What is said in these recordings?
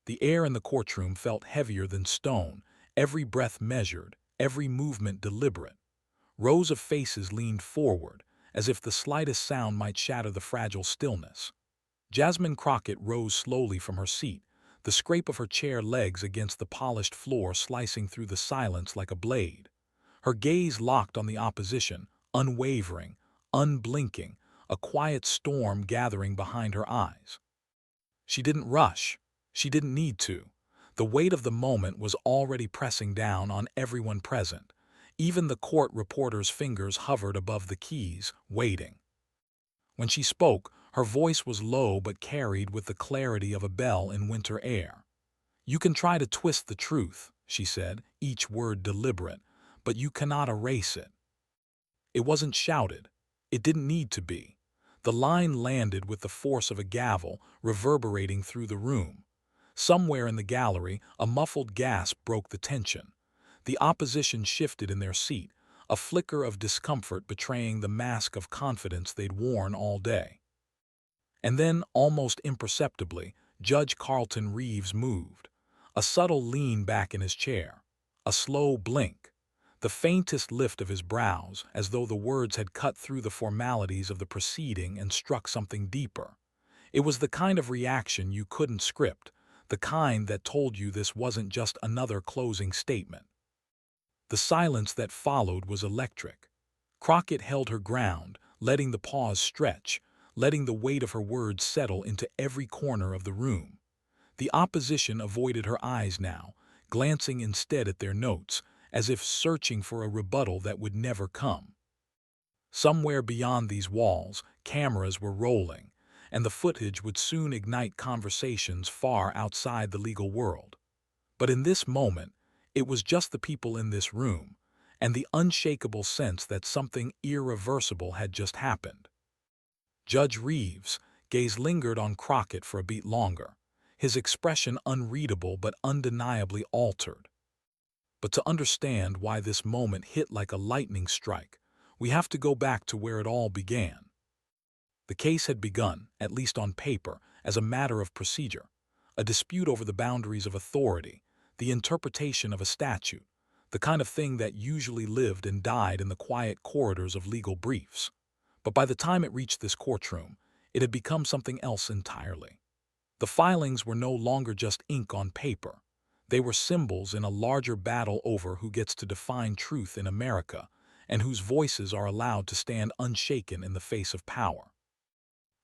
The air in the courtroom felt heavier than stone, every breath measured, every movement deliberate. Rows of faces leaned forward, as if the slightest sound might shatter the fragile stillness. Jasmine Crockett rose slowly from her seat, the scrape of her chair legs against the polished floor slicing through the silence like a blade. Her gaze locked on the opposition, unwavering, unblinking, a quiet storm gathering behind her eyes. She didn't rush. She didn't need to. The weight of the moment was already pressing down on everyone present. Even the court reporter's fingers hovered above the keys, waiting. When she spoke, her voice was low but carried with the clarity of a bell in winter air. "You can try to twist the truth," she said, each word deliberate, "but you cannot erase it." It wasn't shouted. It didn't need to be. The line landed with the force of a gavel, reverberating through the room. Somewhere in the gallery, a muffled gasp broke the tension. The opposition shifted in their seat, a flicker of discomfort betraying the mask of confidence they'd worn all day. And then, almost imperceptibly, Judge Carlton Reeves moved. A subtle lean back in his chair. A slow blink. The faintest lift of his brows, as though the words had cut through the formalities of the proceeding and struck something deeper. It was the kind of reaction you couldn't script, the kind that told you this wasn't just another closing statement. The silence that followed was electric. Crockett held her ground, letting the pause stretch, letting the weight of her words settle into every corner of the room. The opposition avoided her eyes now, glancing instead at their notes, as if searching for a rebuttal that would never come. Somewhere beyond these walls, cameras were rolling, and the footage would soon ignite conversations far outside the legal world. But in this moment, it was just the people in this room, and the unshakable sense that something irreversible had just happened. Judge Reeves' gaze lingered on Crockett for a beat longer, his expression unreadable but undeniably altered. But to understand why this moment hit like a lightning strike, we have to go back to where it all began. The case had begun, at least on paper, as a matter of procedure, a dispute over the boundaries of authority, the interpretation of a statute, the kind of thing that usually lived and died in the quiet corridors of legal briefs. But by the time it reached this courtroom, it had become something else entirely. The filings were no longer just ink on paper. They were symbols in a larger battle over who gets to define truth in America and whose voices are allowed to stand unshaken in the face of power.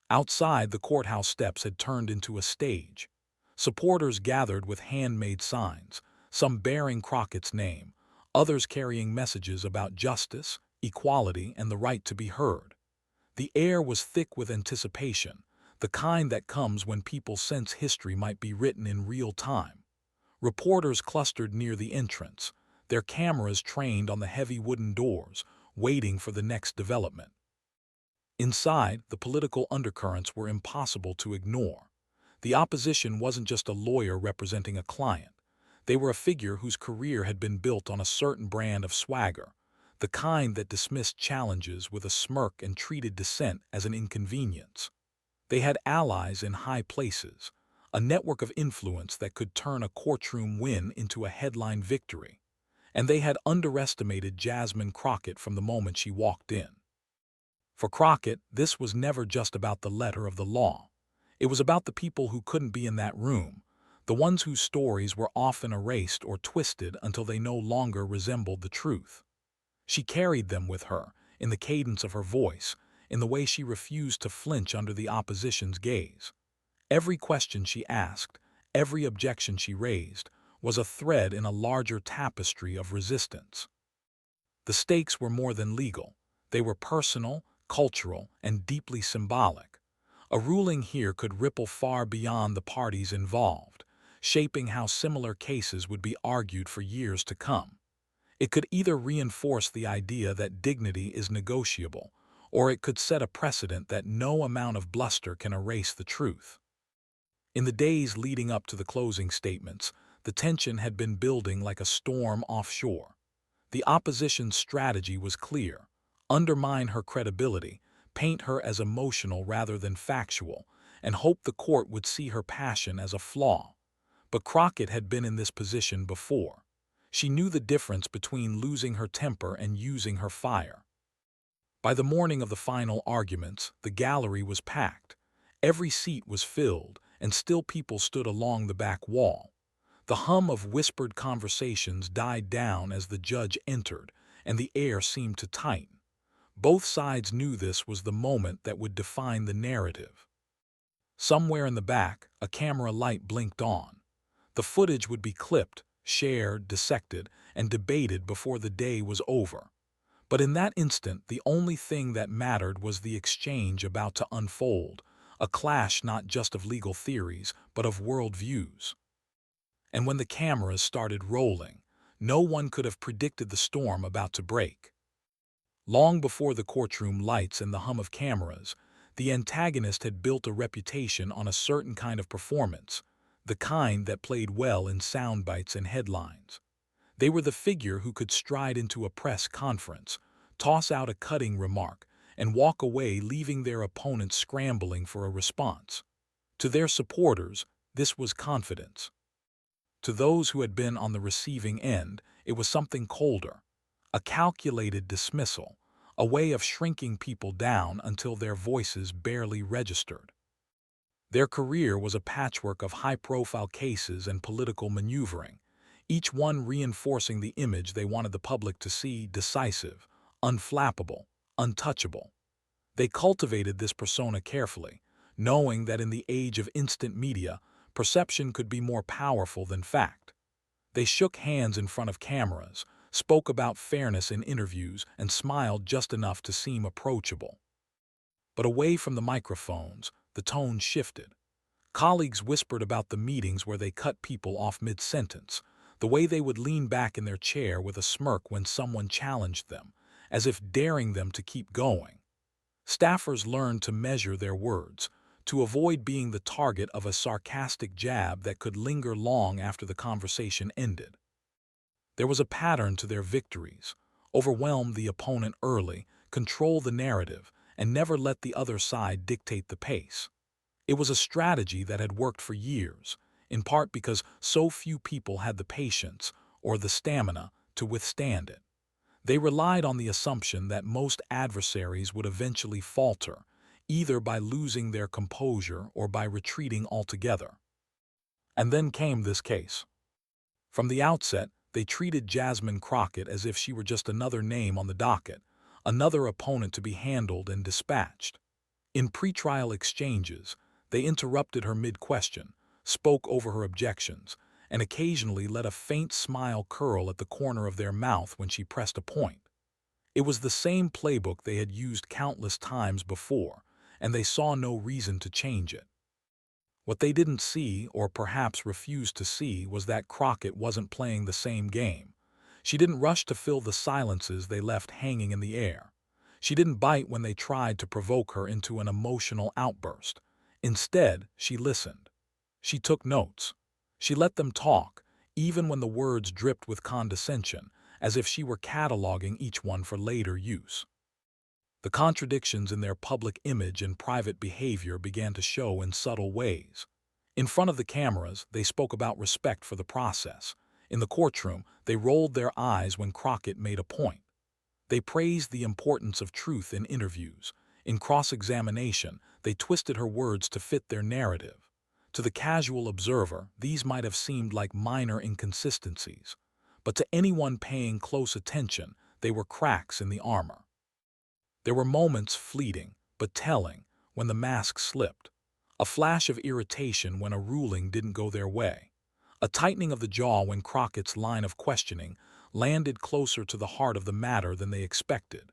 Outside, the courthouse steps had turned into a stage. Supporters gathered with handmade signs, some bearing Crockett's name, others carrying messages about justice, equality, and the right to be heard. The air was thick with anticipation, the kind that comes when people sense history might be written in real time. Reporters clustered near the entrance, their cameras trained on the heavy wooden doors, waiting for the next development. Inside, the political undercurrents were impossible to ignore. The opposition wasn't just a lawyer representing a client. They were a figure whose career had been built on a certain brand of swagger, the kind that dismissed challenges with a smirk and treated dissent as an inconvenience. They had allies in high places, a network of influence that could turn a courtroom win into a headline victory. And they had underestimated Jasmine Crockett from the moment she walked in. For Crockett, this was never just about the letter of the law. It was about the people who couldn't be in that room, the ones whose stories were often erased or twisted until they no longer resembled the truth. She carried them with her, in the cadence of her voice, in the way she refused to flinch under the opposition's gaze. Every question she asked, every objection she raised, was a thread in a larger tapestry of resistance. The stakes were more than legal. They were personal, cultural, and deeply symbolic. A ruling here could ripple far beyond the parties involved, shaping how similar cases would be argued for years to come. It could either reinforce the idea that dignity is negotiable, or it could set a precedent that no amount of bluster can erase the truth. In the days leading up to the closing statements, the tension had been building like a storm offshore. The opposition's strategy was clear: undermine her credibility, paint her as emotional rather than factual, and hope the court would see her passion as a flaw. But Crockett had been in this position before. She knew the difference between losing her temper and using her fire. By the morning of the final arguments, the gallery was packed. Every seat was filled, and still people stood along the back wall. The hum of whispered conversations died down as the judge entered, and the air seemed to tighten. Both sides knew this was the moment that would define the narrative. Somewhere in the back, a camera light blinked on. The footage would be clipped, shared, dissected, and debated before the day was over. But in that instant, the only thing that mattered was the exchange about to unfold, a clash not just of legal theories, but of worldviews. And when the cameras started rolling, no one could have predicted the storm about to break. Long before the courtroom lights and the hum of cameras, the antagonist had built a reputation on a certain kind of performance, the kind that played well in sound bites and headlines. They were the figure who could stride into a press conference, toss out a cutting remark, and walk away leaving their opponent scrambling for a response. To their supporters, this was confidence. To those who had been on the receiving end, it was something colder, a calculated dismissal, a way of shrinking people down until their voices barely registered. Their career was a patchwork of high-profile cases and political maneuvering, each one reinforcing the image they wanted the public to see: decisive, unflappable, untouchable. They cultivated this persona carefully, knowing that in the age of instant media, perception could be more powerful than fact. They shook hands in front of cameras, spoke about fairness in interviews, and smiled just enough to seem approachable. But away from the microphones, the tone shifted. Colleagues whispered about the meetings where they cut people off mid-sentence, the way they would lean back in their chair with a smirk when someone challenged them, as if daring them to keep going. Staffers learned to measure their words, to avoid being the target of a sarcastic jab that could linger long after the conversation ended. There was a pattern to their victories: overwhelm the opponent early, control the narrative, and never let the other side dictate the pace. It was a strategy that had worked for years, in part because so few people had the patience or the stamina to withstand it. They relied on the assumption that most adversaries would eventually falter, either by losing their composure or by retreating altogether. And then came this case. From the outset, they treated Jasmine Crockett as if she were just another name on the docket, another opponent to be handled and dispatched. In pretrial exchanges, they interrupted her mid-question, spoke over her objections, and occasionally let a faint smile curl at the corner of their mouth when she pressed a point. It was the same playbook they had used countless times before, and they saw no reason to change it. What they didn't see, or perhaps refused to see, was that Crockett wasn't playing the same game. She didn't rush to fill the silences they left hanging in the air. She didn't bite when they tried to provoke her into an emotional outburst. Instead, she listened. She took notes. She let them talk, even when the words dripped with condescension, as if she were cataloging each one for later use. The contradictions in their public image and private behavior began to show in subtle ways. In front of the cameras, they spoke about respect for the process. In the courtroom, they rolled their eyes when Crockett made a point. They praised the importance of truth in interviews. In cross-examination, they twisted her words to fit their narrative. To the casual observer, these might have seemed like minor inconsistencies, but to anyone paying close attention, they were cracks in the armor. There were moments, fleeting but telling, when the mask slipped. A flash of irritation when a ruling didn't go their way. A tightening of the jaw when Crockett's line of questioning landed closer to the heart of the matter than they expected.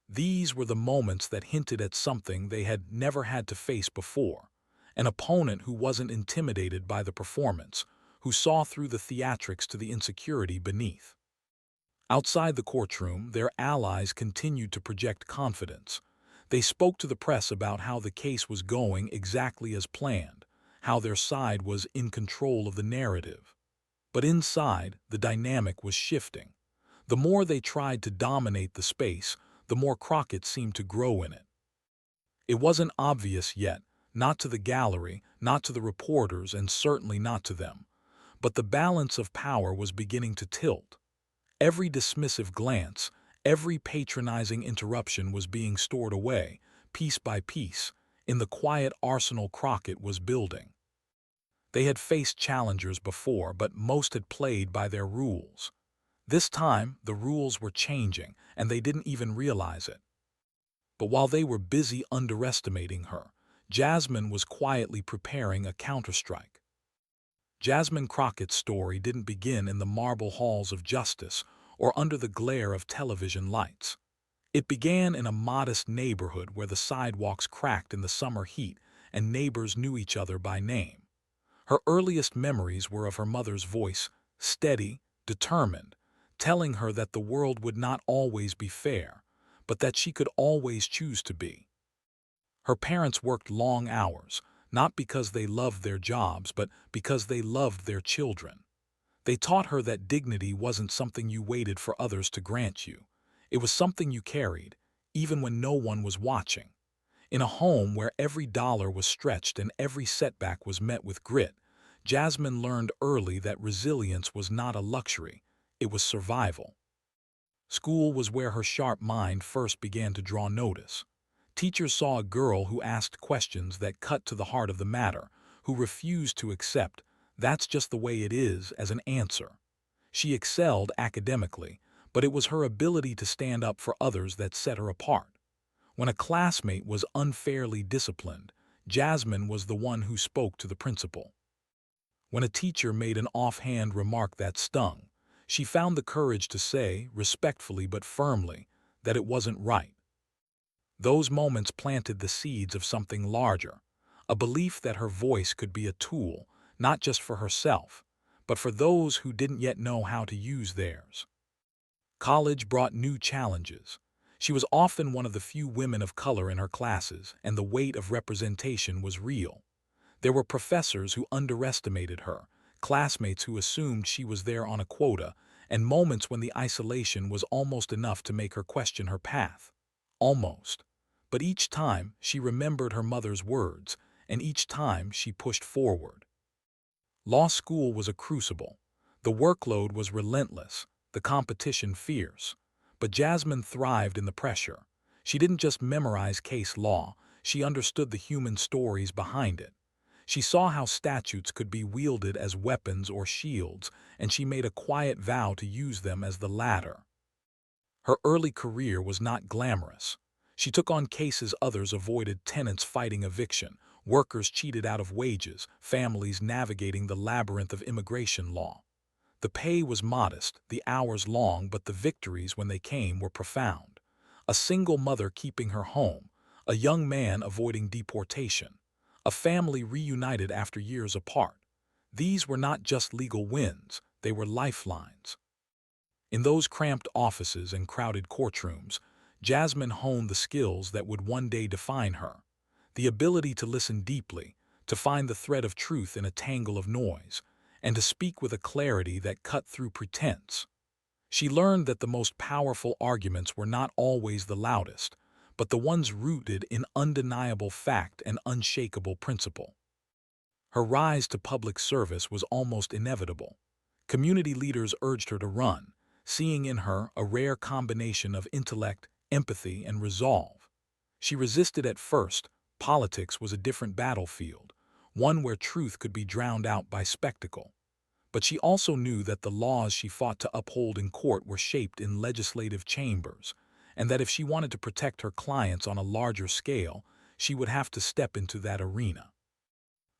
These were the moments that hinted at something they had never had to face before: an opponent who wasn't intimidated by the performance, who saw through the theatrics to the insecurity beneath. Outside the courtroom, their allies continued to project confidence. They spoke to the press about how the case was going exactly as planned, how their side was in control of the narrative. But inside, the dynamic was shifting. The more they tried to dominate the space, the more Crockett seemed to grow in it. It wasn't obvious yet, not to the gallery, not to the reporters, and certainly not to them. But the balance of power was beginning to tilt. Every dismissive glance, every patronizing interruption was being stored away, piece by piece, in the quiet arsenal Crockett was building. They had faced challengers before, but most had played by their rules. This time, the rules were changing, and they didn't even realize it. But while they were busy underestimating her, Jasmine was quietly preparing a counterstrike. Jasmine Crockett's story didn't begin in the marble halls of justice or under the glare of television lights. It began in a modest neighborhood where the sidewalks cracked in the summer heat and neighbors knew each other by name. Her earliest memories were of her mother's voice, steady, determined, telling her that the world would not always be fair, but that she could always choose to be. Her parents worked long hours, not because they loved their jobs, but because they loved their children. They taught her that dignity wasn't something you waited for others to grant you. It was something you carried, even when no one was watching. In a home where every dollar was stretched and every setback was met with grit, Jasmine learned early that resilience was not a luxury, it was survival. School was where her sharp mind first began to draw notice. Teachers saw a girl who asked questions that cut to the heart of the matter, who refused to accept "that's just the way it is" as an answer. She excelled academically, but it was her ability to stand up for others that set her apart. When a classmate was unfairly disciplined, Jasmine was the one who spoke to the principal. When a teacher made an offhand remark that stung, she found the courage to say, respectfully but firmly, that it wasn't right. Those moments planted the seeds of something larger, a belief that her voice could be a tool, not just for herself, but for those who didn't yet know how to use theirs. College brought new challenges. She was often one of the few women of color in her classes, and the weight of representation was real. There were professors who underestimated her, classmates who assumed she was there on a quota, and moments when the isolation was almost enough to make her question her path. Almost. But each time she remembered her mother's words, and each time she pushed forward. Law school was a crucible. The workload was relentless, the competition fierce. But Jasmine thrived in the pressure. She didn't just memorize case law, she understood the human stories behind it. She saw how statutes could be wielded as weapons or shields, and she made a quiet vow to use them as the latter. Her early career was not glamorous. She took on cases others avoided: tenants fighting eviction, workers cheated out of wages, families navigating the labyrinth of immigration law. The pay was modest, the hours long, but the victories, when they came, were profound. A single mother keeping her home, a young man avoiding deportation, a family reunited after years apart. These were not just legal wins, they were lifelines. In those cramped offices and crowded courtrooms, Jasmine honed the skills that would one day define her. The ability to listen deeply, to find the thread of truth in a tangle of noise, and to speak with a clarity that cut through pretense. She learned that the most powerful arguments were not always the loudest, but the ones rooted in undeniable fact and unshakable principle. Her rise to public service was almost inevitable. Community leaders urged her to run, seeing in her a rare combination of intellect, empathy, and resolve. She resisted at first. Politics was a different battlefield, one where truth could be drowned out by spectacle. But she also knew that the laws she fought to uphold in court were shaped in legislative chambers, and that if she wanted to protect her clients on a larger scale, she would have to step into that arena.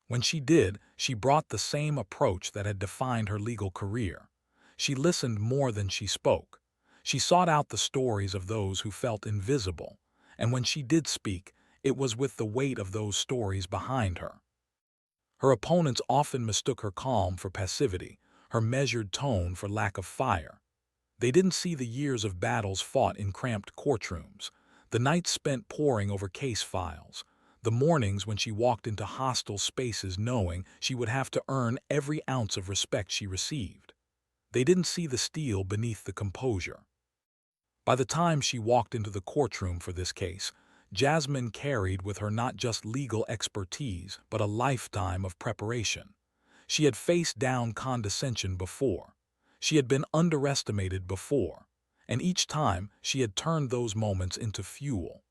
When she did, she brought the same approach that had defined her legal career. She listened more than she spoke. She sought out the stories of those who felt invisible, and when she did speak, it was with the weight of those stories behind her. Her opponents often mistook her calm for passivity, her measured tone for lack of fire. They didn't see the years of battles fought in cramped courtrooms, the nights spent poring over case files, the mornings when she walked into hostile spaces knowing she would have to earn every ounce of respect she received. They didn't see the steel beneath the composure. By the time she walked into the courtroom for this case, Jasmine carried with her not just legal expertise, but a lifetime of preparation. She had faced down condescension before. She had been underestimated before, and each time she had turned those moments into fuel.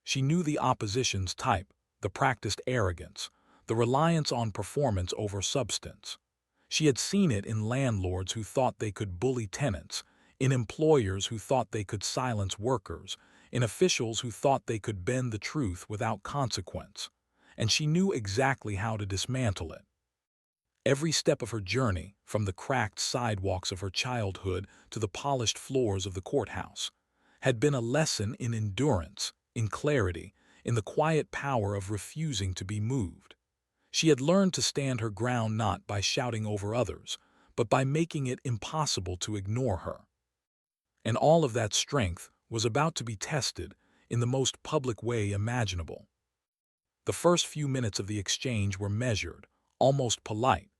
She knew the opposition's type, the practiced arrogance, the reliance on performance over substance. She had seen it in landlords who thought they could bully tenants, in employers who thought they could silence workers, in officials who thought they could bend the truth without consequence, and she knew exactly how to dismantle it. Every step of her journey, from the cracked sidewalks of her childhood to the polished floors of the courthouse, had been a lesson in endurance, in clarity, in the quiet power of refusing to be moved. She had learned to stand her ground not by shouting over others, but by making it impossible to ignore her. And all of that strength was about to be tested in the most public way imaginable. The first few minutes of the exchange were measured, almost polite,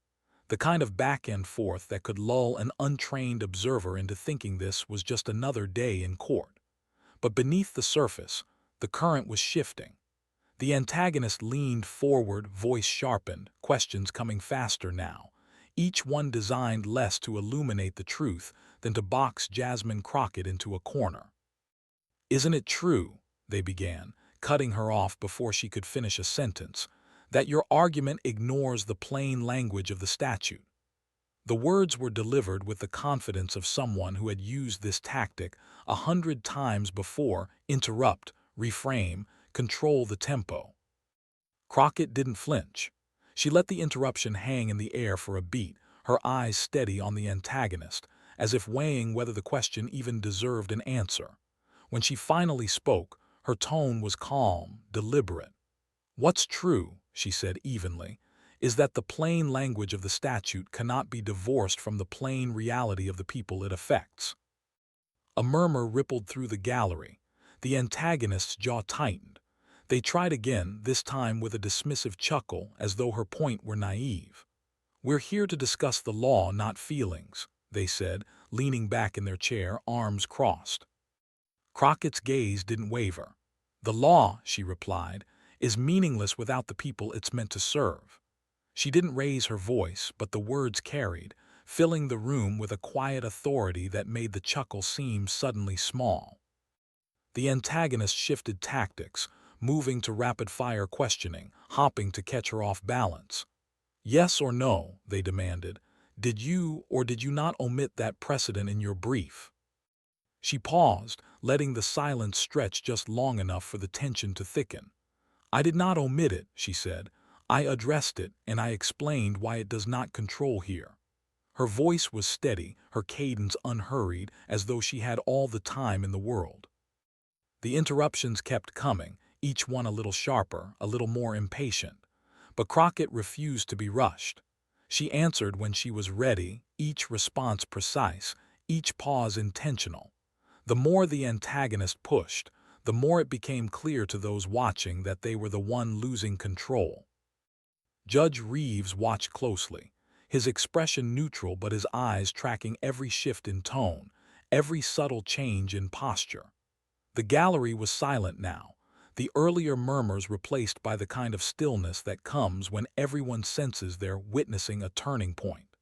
the kind of back and forth that could lull an untrained observer into thinking this was just another day in court. But beneath the surface, the current was shifting. The antagonist leaned forward, voice sharpened, questions coming faster now, each one designed less to illuminate the truth than to box Jasmine Crockett into a corner. "Isn't it true," they began, cutting her off before she could finish a sentence, "that your argument ignores the plain language of the statute?" The words were delivered with the confidence of someone who had used this tactic 100 times before: interrupt, reframe, control the tempo. Crockett didn't flinch. She let the interruption hang in the air for a beat, her eyes steady on the antagonist, as if weighing whether the question even deserved an answer. When she finally spoke, her tone was calm, deliberate. "What's true," she said evenly, "is that the plain language of the statute cannot be divorced from the plain reality of the people it affects." A murmur rippled through the gallery. The antagonist's jaw tightened. They tried again, this time with a dismissive chuckle, as though her point were naive. "We're here to discuss the law, not feelings," they said, leaning back in their chair, arms crossed. Crockett's gaze didn't waver. "The law," she replied, "is meaningless without the people it's meant to serve." She didn't raise her voice, but the words carried, filling the room with a quiet authority that made the chuckle seem suddenly small. The antagonist shifted tactics, moving to rapid-fire questioning, hopping to catch her off balance. "Yes or no," they demanded, "did you or did you not omit that precedent in your brief?" She paused, letting the silence stretch just long enough for the tension to thicken. "I did not omit it," she said. "I addressed it, and I explained why it does not control here." Her voice was steady, her cadence unhurried, as though she had all the time in the world. The interruptions kept coming, each one a little sharper, a little more impatient. But Crockett refused to be rushed. She answered when she was ready, each response precise, each pause intentional. The more the antagonist pushed, the more it became clear to those watching that they were the one losing control. Judge Reeves watched closely, his expression neutral but his eyes tracking every shift in tone, every subtle change in posture. The gallery was silent now, the earlier murmurs replaced by the kind of stillness that comes when everyone senses they're witnessing a turning point.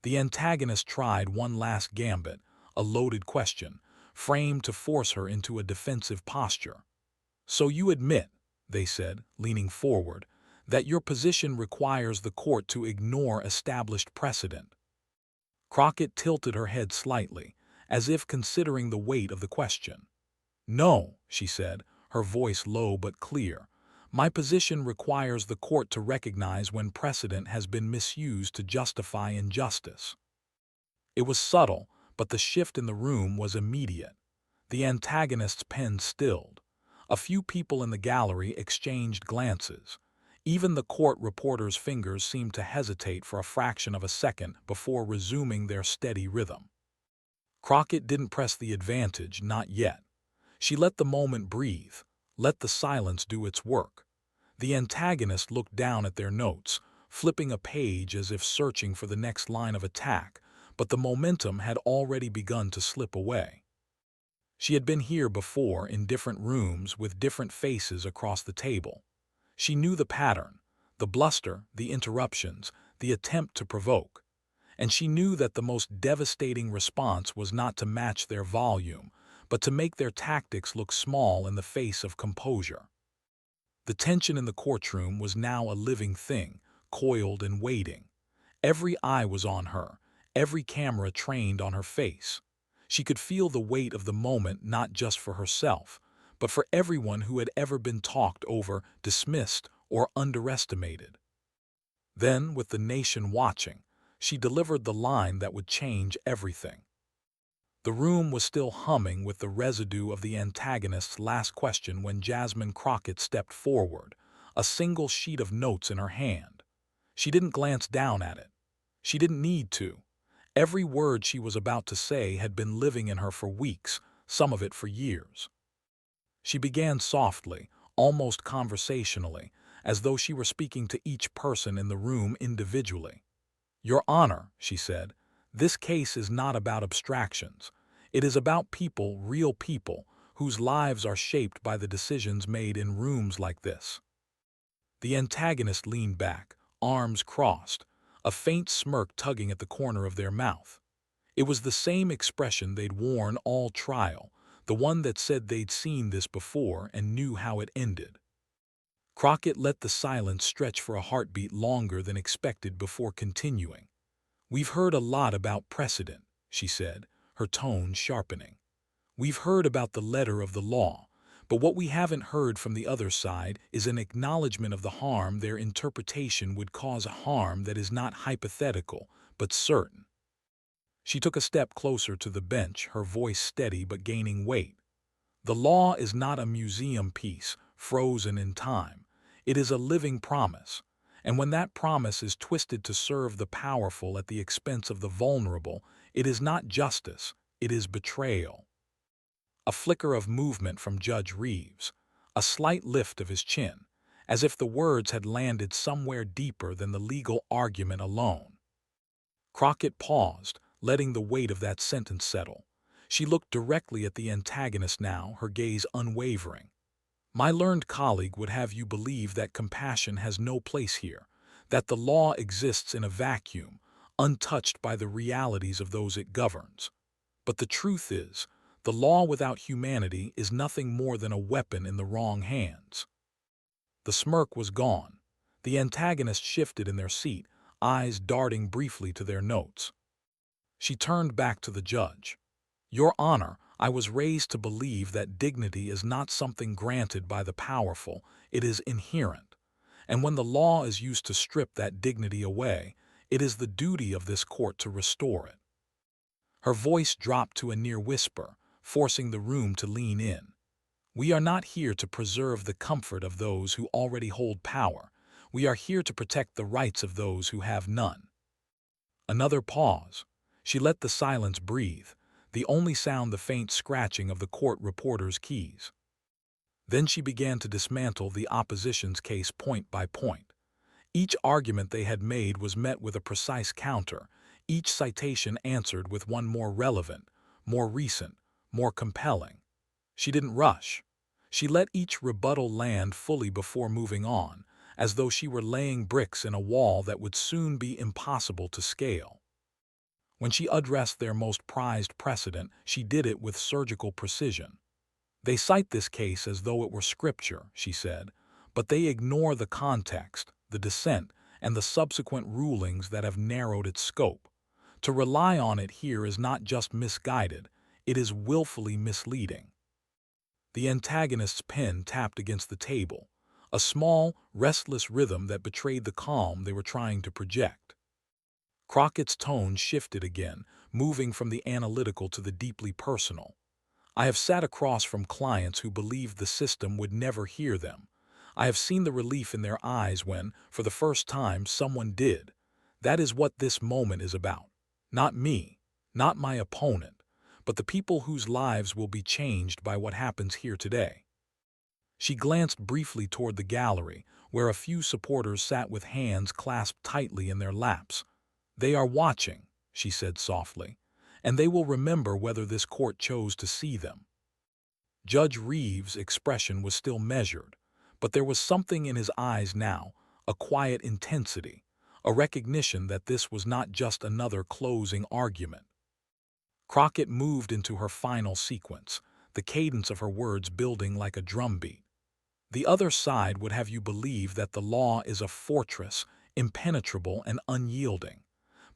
The antagonist tried one last gambit, a loaded question, framed to force her into a defensive posture. "So you admit," they said, leaning forward, "that your position requires the court to ignore established precedent?" Crockett tilted her head slightly, as if considering the weight of the question. "No," she said, her voice low but clear. "My position requires the court to recognize when precedent has been misused to justify injustice." It was subtle, but the shift in the room was immediate. The antagonist's pen stilled. A few people in the gallery exchanged glances. Even the court reporter's fingers seemed to hesitate for a fraction of a second before resuming their steady rhythm. Crockett didn't press the advantage, not yet. She let the moment breathe, let the silence do its work. The antagonist looked down at their notes, flipping a page as if searching for the next line of attack, but the momentum had already begun to slip away. She had been here before in different rooms with different faces across the table. She knew the pattern, the bluster, the interruptions, the attempt to provoke. And she knew that the most devastating response was not to match their volume, but to make their tactics look small in the face of composure. The tension in the courtroom was now a living thing, coiled and waiting. Every eye was on her, every camera trained on her face. She could feel the weight of the moment not just for herself, but for everyone who had ever been talked over, dismissed, or underestimated. Then, with the nation watching, she delivered the line that would change everything. The room was still humming with the residue of the antagonist's last question when Jasmine Crockett stepped forward, a single sheet of notes in her hand. She didn't glance down at it. She didn't need to. Every word she was about to say had been living in her for weeks, some of it for years. She began softly, almost conversationally, as though she were speaking to each person in the room individually. "Your Honor," she said, "this case is not about abstractions. It is about people, real people, whose lives are shaped by the decisions made in rooms like this." The antagonist leaned back, arms crossed, a faint smirk tugging at the corner of their mouth. It was the same expression they'd worn all trial, the one that said they'd seen this before and knew how it ended. Crockett let the silence stretch for a heartbeat longer than expected before continuing. "We've heard a lot about precedent," she said, her tone sharpening. "We've heard about the letter of the law, but what we haven't heard from the other side is an acknowledgement of the harm their interpretation would cause, a harm that is not hypothetical, but certain." She took a step closer to the bench, her voice steady but gaining weight. "The law is not a museum piece, frozen in time. It is a living promise. And when that promise is twisted to serve the powerful at the expense of the vulnerable, it is not justice, it is betrayal." A flicker of movement from Judge Reeves, a slight lift of his chin, as if the words had landed somewhere deeper than the legal argument alone. Crockett paused, letting the weight of that sentence settle. She looked directly at the antagonist now, her gaze unwavering. "My learned colleague would have you believe that compassion has no place here, that the law exists in a vacuum, untouched by the realities of those it governs. But the truth is, the law without humanity is nothing more than a weapon in the wrong hands." The smirk was gone. The antagonists shifted in their seat, eyes darting briefly to their notes. She turned back to the judge. "Your Honor, I was raised to believe that dignity is not something granted by the powerful, it is inherent. And when the law is used to strip that dignity away, it is the duty of this court to restore it." Her voice dropped to a near whisper, forcing the room to lean in. "We are not here to preserve the comfort of those who already hold power. We are here to protect the rights of those who have none." Another pause. She let the silence breathe, the only sound the faint scratching of the court reporter's keys. Then she began to dismantle the opposition's case point by point. Each argument they had made was met with a precise counter, each citation answered with one more relevant, more recent, more compelling. She didn't rush. She let each rebuttal land fully before moving on, as though she were laying bricks in a wall that would soon be impossible to scale. When she addressed their most prized precedent, she did it with surgical precision. "They cite this case as though it were scripture," she said, "but they ignore the context, the dissent, and the subsequent rulings that have narrowed its scope. To rely on it here is not just misguided, it is willfully misleading." The antagonist's pen tapped against the table, a small, restless rhythm that betrayed the calm they were trying to project. Crockett's tone shifted again, moving from the analytical to the deeply personal. "I have sat across from clients who believed the system would never hear them. I have seen the relief in their eyes when, for the first time, someone did. That is what this moment is about. Not me, not my opponent, but the people whose lives will be changed by what happens here today." She glanced briefly toward the gallery, where a few supporters sat with hands clasped tightly in their laps. "They are watching," she said softly, "and they will remember whether this court chose to see them." Judge Reeves' expression was still measured, but there was something in his eyes now, a quiet intensity, a recognition that this was not just another closing argument. Crockett moved into her final sequence, the cadence of her words building like a drumbeat. The other side would have you believe that the law is a fortress, impenetrable and unyielding.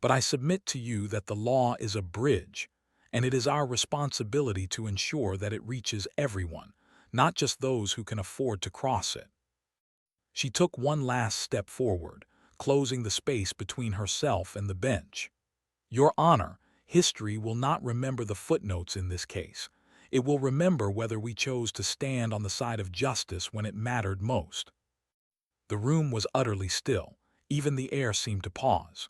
But I submit to you that the law is a bridge, and it is our responsibility to ensure that it reaches everyone, not just those who can afford to cross it. She took one last step forward, closing the space between herself and the bench. Your Honor, history will not remember the footnotes in this case. It will remember whether we chose to stand on the side of justice when it mattered most. The room was utterly still. Even the air seemed to pause.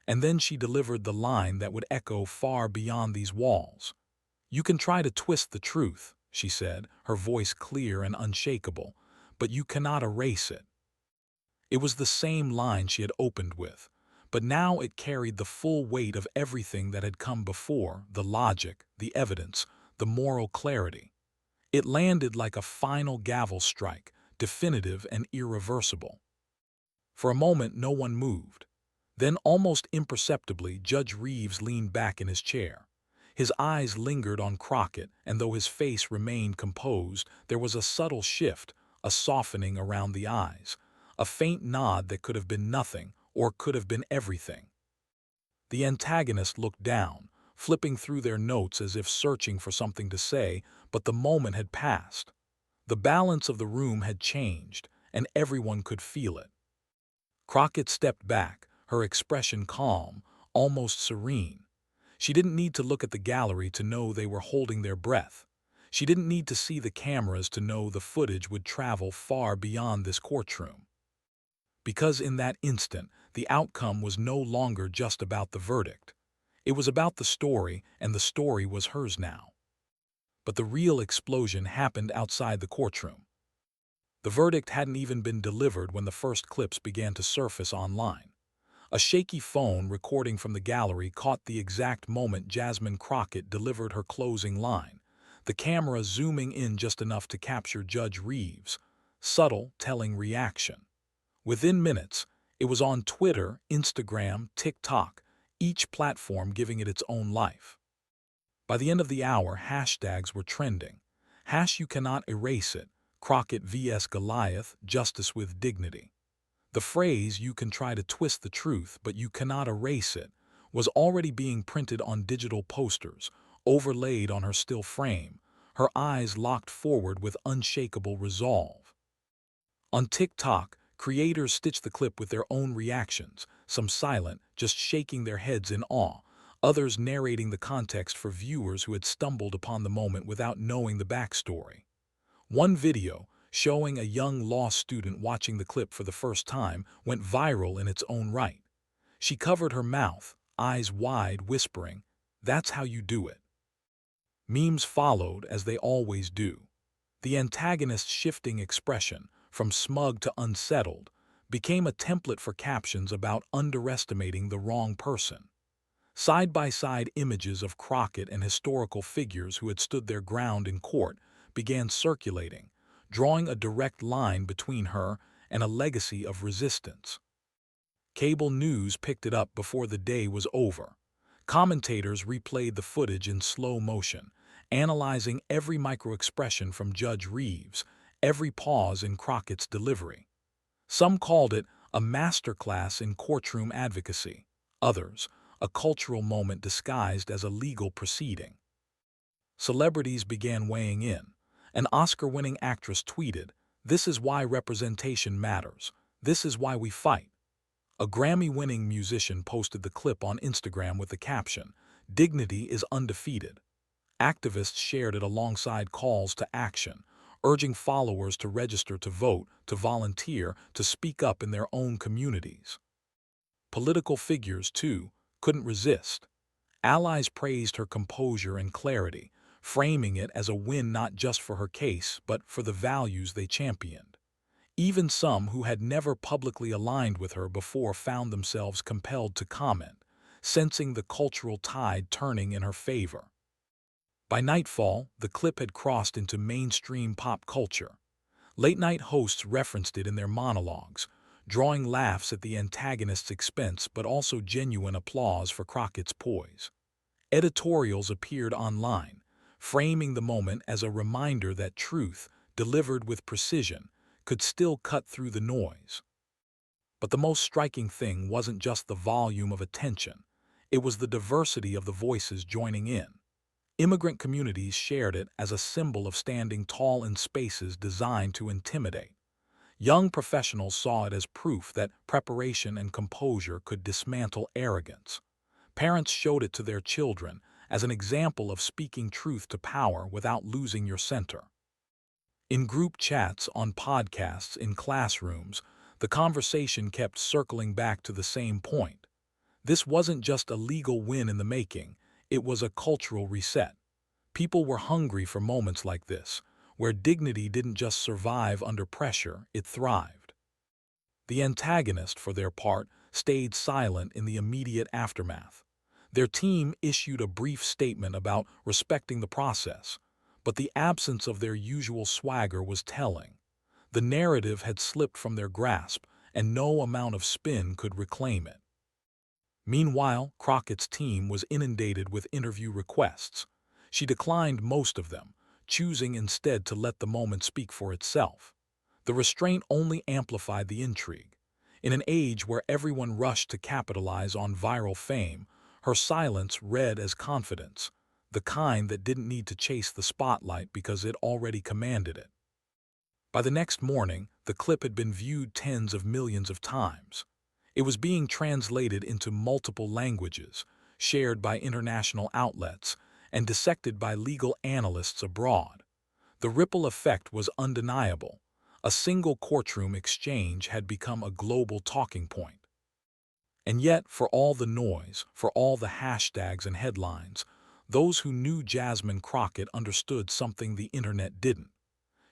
And then she delivered the line that would echo far beyond these walls. "You can try to twist the truth," she said, her voice clear and unshakable, "but you cannot erase it." It was the same line she had opened with, but now it carried the full weight of everything that had come before, the logic, the evidence, the moral clarity. It landed like a final gavel strike, definitive and irreversible. For a moment no one moved. Then, almost imperceptibly, Judge Reeves leaned back in his chair. His eyes lingered on Crockett, and though his face remained composed, there was a subtle shift, a softening around the eyes, a faint nod that could have been nothing or could have been everything. The antagonist looked down, flipping through their notes as if searching for something to say, but the moment had passed. The balance of the room had changed, and everyone could feel it. Crockett stepped back, her expression calm, almost serene. She didn't need to look at the gallery to know they were holding their breath. She didn't need to see the cameras to know the footage would travel far beyond this courtroom. Because in that instant, the outcome was no longer just about the verdict. It was about the story, and the story was hers now. But the real explosion happened outside the courtroom. The verdict hadn't even been delivered when the first clips began to surface online. A shaky phone recording from the gallery caught the exact moment Jasmine Crockett delivered her closing line, the camera zooming in just enough to capture Judge Reeves' subtle, telling reaction. Within minutes, it was on Twitter, Instagram, TikTok, each platform giving it its own life. By the end of the hour, hashtags were trending. "You cannot erase it," Crockett vs. Goliath, justice with dignity. The phrase, "you can try to twist the truth, but you cannot erase it," was already being printed on digital posters, overlaid on her still frame, her eyes locked forward with unshakable resolve. On TikTok, creators stitched the clip with their own reactions, some silent, just shaking their heads in awe, others narrating the context for viewers who had stumbled upon the moment without knowing the backstory. One video, showing a young law student watching the clip for the first time, went viral in its own right. She covered her mouth, eyes wide, whispering, "That's how you do it." Memes followed, as they always do. The antagonist's shifting expression, from smug to unsettled, became a template for captions about underestimating the wrong person. Side-by-side images of Crockett and historical figures who had stood their ground in court began circulating, drawing a direct line between her and a legacy of resistance. Cable news picked it up before the day was over. Commentators replayed the footage in slow motion, analyzing every microexpression from Judge Reeves, every pause in Crockett's delivery. Some called it a masterclass in courtroom advocacy. Others, a cultural moment disguised as a legal proceeding. Celebrities began weighing in. An Oscar-winning actress tweeted, "This is why representation matters. This is why we fight." A Grammy-winning musician posted the clip on Instagram with the caption, "Dignity is undefeated." Activists shared it alongside calls to action, urging followers to register to vote, to volunteer, to speak up in their own communities. Political figures, too, couldn't resist. Allies praised her composure and clarity, framing it as a win not just for her case, but for the values they championed. Even some who had never publicly aligned with her before found themselves compelled to comment, sensing the cultural tide turning in her favor. By nightfall, the clip had crossed into mainstream pop culture. Late-night hosts referenced it in their monologues, drawing laughs at the antagonist's expense but also genuine applause for Crockett's poise. Editorials appeared online, framing the moment as a reminder that truth, delivered with precision, could still cut through the noise. But the most striking thing wasn't just the volume of attention, it was the diversity of the voices joining in. Immigrant communities shared it as a symbol of standing tall in spaces designed to intimidate. Young professionals saw it as proof that preparation and composure could dismantle arrogance. Parents showed it to their children as an example of speaking truth to power without losing your center. In group chats, on podcasts, in classrooms, the conversation kept circling back to the same point. This wasn't just a legal win in the making, it was a cultural reset. People were hungry for moments like this, where dignity didn't just survive under pressure, it thrived. The antagonist, for their part, stayed silent in the immediate aftermath. Their team issued a brief statement about respecting the process, but the absence of their usual swagger was telling. The narrative had slipped from their grasp, and no amount of spin could reclaim it. Meanwhile, Crockett's team was inundated with interview requests. She declined most of them, choosing instead to let the moment speak for itself. The restraint only amplified the intrigue. In an age where everyone rushed to capitalize on viral fame, her silence read as confidence, the kind that didn't need to chase the spotlight because it already commanded it. By the next morning, the clip had been viewed tens of millions of times. It was being translated into multiple languages, shared by international outlets, and dissected by legal analysts abroad. The ripple effect was undeniable. A single courtroom exchange had become a global talking point. And yet, for all the noise, for all the hashtags and headlines, those who knew Jasmine Crockett understood something the internet didn't.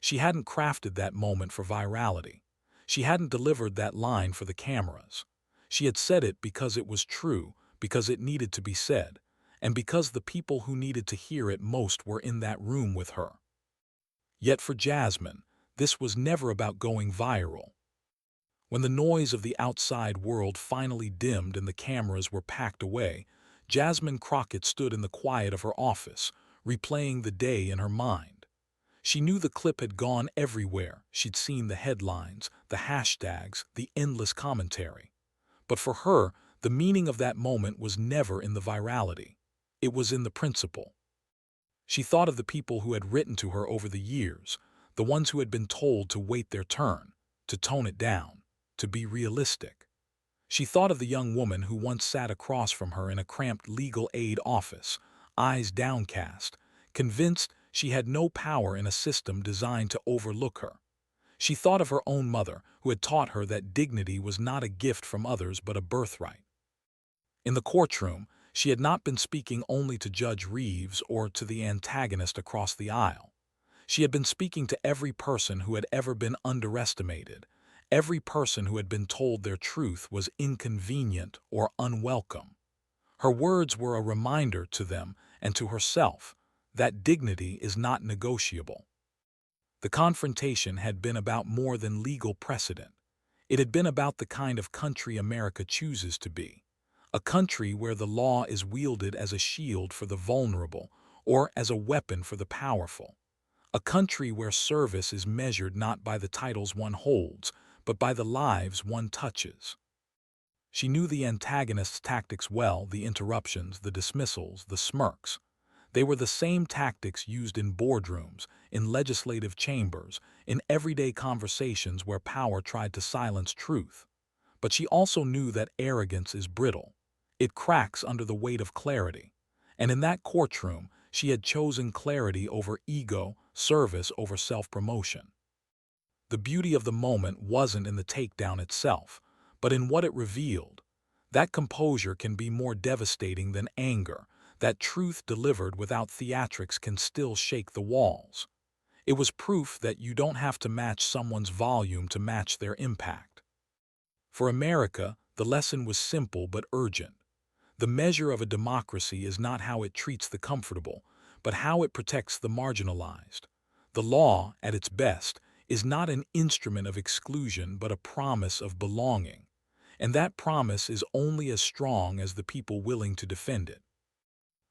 She hadn't crafted that moment for virality. She hadn't delivered that line for the cameras. She had said it because it was true, because it needed to be said, and because the people who needed to hear it most were in that room with her. Yet for Jasmine, this was never about going viral. When the noise of the outside world finally dimmed and the cameras were packed away, Jasmine Crockett stood in the quiet of her office, replaying the day in her mind. She knew the clip had gone everywhere. She'd seen the headlines, the hashtags, the endless commentary. But for her, the meaning of that moment was never in the virality. It was in the principle. She thought of the people who had written to her over the years, the ones who had been told to wait their turn, to tone it down, to be realistic. She thought of the young woman who once sat across from her in a cramped legal aid office, eyes downcast, convinced she had no power in a system designed to overlook her. She thought of her own mother, who had taught her that dignity was not a gift from others but a birthright. In the courtroom, she had not been speaking only to Judge Reeves or to the antagonist across the aisle. She had been speaking to every person who had ever been underestimated, every person who had been told their truth was inconvenient or unwelcome. Her words were a reminder to them and to herself that dignity is not negotiable. The confrontation had been about more than legal precedent. It had been about the kind of country America chooses to be. A country where the law is wielded as a shield for the vulnerable or as a weapon for the powerful. A country where service is measured not by the titles one holds, but by the lives one touches. She knew the antagonist's tactics well, the interruptions, the dismissals, the smirks. They were the same tactics used in boardrooms, in legislative chambers, in everyday conversations where power tried to silence truth. But she also knew that arrogance is brittle. It cracks under the weight of clarity. And in that courtroom, she had chosen clarity over ego, service over self-promotion. The beauty of the moment wasn't in the takedown itself, but in what it revealed. That composure can be more devastating than anger. That truth delivered without theatrics can still shake the walls. It was proof that you don't have to match someone's volume to match their impact. For America, the lesson was simple but urgent. The measure of a democracy is not how it treats the comfortable, but how it protects the marginalized. The law, at its best, is not an instrument of exclusion but a promise of belonging, and that promise is only as strong as the people willing to defend it.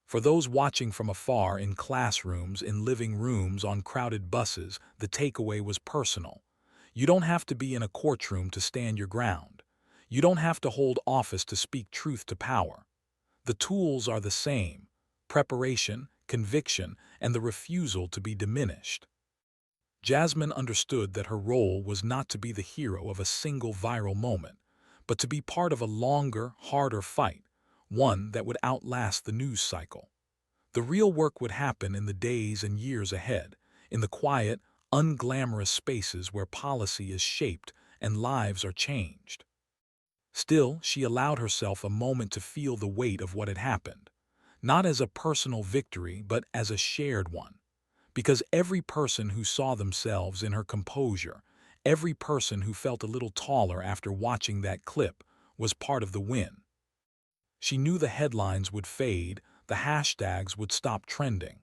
For those watching from afar in classrooms, in living rooms, on crowded buses, the takeaway was personal. You don't have to be in a courtroom to stand your ground. You don't have to hold office to speak truth to power. The tools are the same: preparation, conviction, and the refusal to be diminished. Jasmine understood that her role was not to be the hero of a single viral moment, but to be part of a longer, harder fight, one that would outlast the news cycle. The real work would happen in the days and years ahead, in the quiet, unglamorous spaces where policy is shaped and lives are changed. Still, she allowed herself a moment to feel the weight of what had happened, not as a personal victory, but as a shared one. Because every person who saw themselves in her composure, every person who felt a little taller after watching that clip, was part of the win. She knew the headlines would fade, the hashtags would stop trending,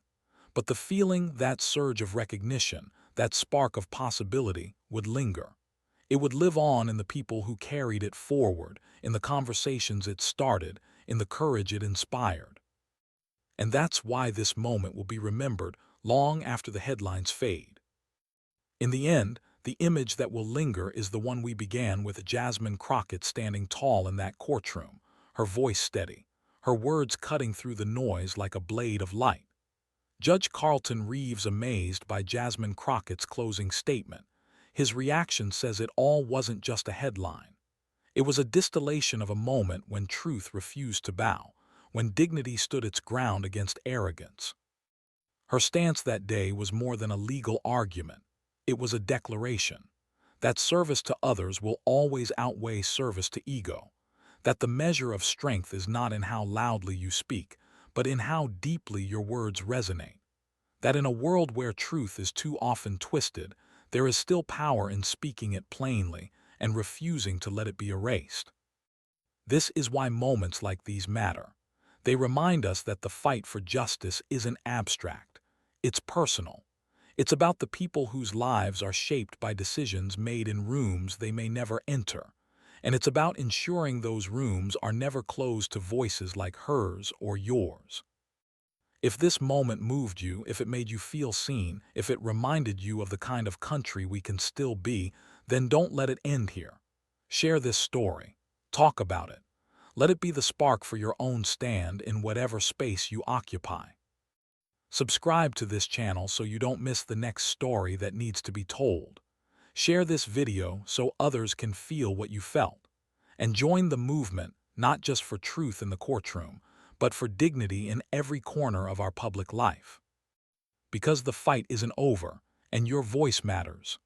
but the feeling, that surge of recognition, that spark of possibility, would linger. It would live on in the people who carried it forward, in the conversations it started, in the courage it inspired. And that's why this moment will be remembered long after the headlines fade. In the end, the image that will linger is the one we began with: Jasmine Crockett standing tall in that courtroom, her voice steady, her words cutting through the noise like a blade of light. Judge Carlton Reeves amazed by Jasmine Crockett's closing statement. His reaction says it all wasn't just a headline. It was a distillation of a moment when truth refused to bow, when dignity stood its ground against arrogance. Her stance that day was more than a legal argument. It was a declaration that service to others will always outweigh service to ego, that the measure of strength is not in how loudly you speak, but in how deeply your words resonate, that in a world where truth is too often twisted, there is still power in speaking it plainly and refusing to let it be erased. This is why moments like these matter. They remind us that the fight for justice isn't abstract. It's personal. It's about the people whose lives are shaped by decisions made in rooms they may never enter. And it's about ensuring those rooms are never closed to voices like hers or yours. If this moment moved you, if it made you feel seen, if it reminded you of the kind of country we can still be, then don't let it end here. Share this story. Talk about it. Let it be the spark for your own stand in whatever space you occupy. Subscribe to this channel so you don't miss the next story that needs to be told. Share this video so others can feel what you felt. And join the movement, not just for truth in the courtroom, but for dignity in every corner of our public life. Because the fight isn't over, and your voice matters.